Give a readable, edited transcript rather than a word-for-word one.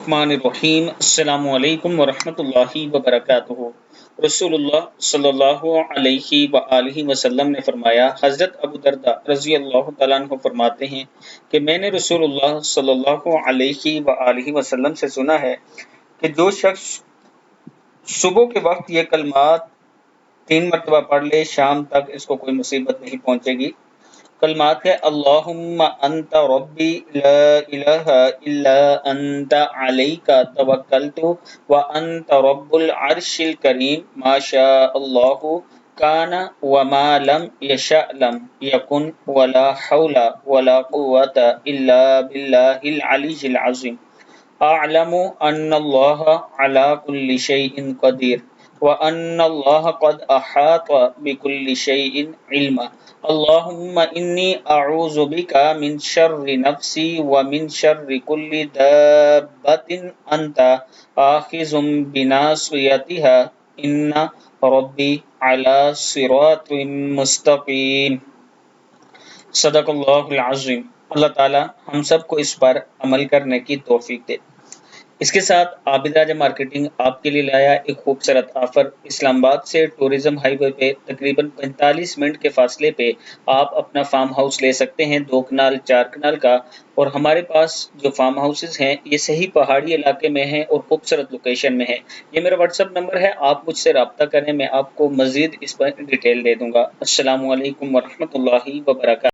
الرحمن السلام علیکم ورحمۃ اللہ وبرکاتہ۔ رسول اللہ صلی اللہ علیہ وآلہ وسلم نے فرمایا، حضرت ابو درداء رضی اللہ تعالیٰ عنہ فرماتے ہیں کہ میں نے رسول اللہ صلی اللہ علیہ وآلہ وسلم سے سنا ہے کہ جو شخص صبح کے وقت یہ کلمات 3 مرتبہ پڑھ لے، شام تک اس کو کوئی مصیبت نہیں پہنچے گی۔ کلمات ہے: اللہم انت ربی لا الہ الا انت علیک توکلت وانت رب العرش الکریم ما شاء اللہ کان وما لم یشأ لم یکن ولا حول ولا قوة الا باللہ العلی العظیم۔ اعلم ان اللہ علی کل شیء قدیر وان اللہ قد احاط بكل شیء علما۔ اللہم انی اعوذ بک من شر نفسی ومن شر کل دابۃ انت آخذ بناصیتها ان ربی علی صراط مستقیم۔ صدق اللہ العظیم۔ اللہ تعالی ہم سب کو اس پر عمل کرنے کی توفیق دے۔ اس کے ساتھ عابد راجہ مارکیٹنگ آپ کے لیے لایا ایک خوبصورت آفر۔ اسلام آباد سے ٹورزم ہائی وے پہ تقریباً 45 منٹ کے فاصلے پہ آپ اپنا فارم ہاؤس لے سکتے ہیں، 2 کنال 4 کنال کا۔ اور ہمارے پاس جو فارم ہاؤسز ہیں یہ صحیح پہاڑی علاقے میں ہیں اور خوبصورت لوکیشن میں ہیں۔ یہ میرا واٹس ایپ نمبر ہے، آپ مجھ سے رابطہ کریں، میں آپ کو مزید اس پر ڈیٹیل دے دوں گا۔ السلام علیکم ورحمۃ اللہ وبرکاتہ۔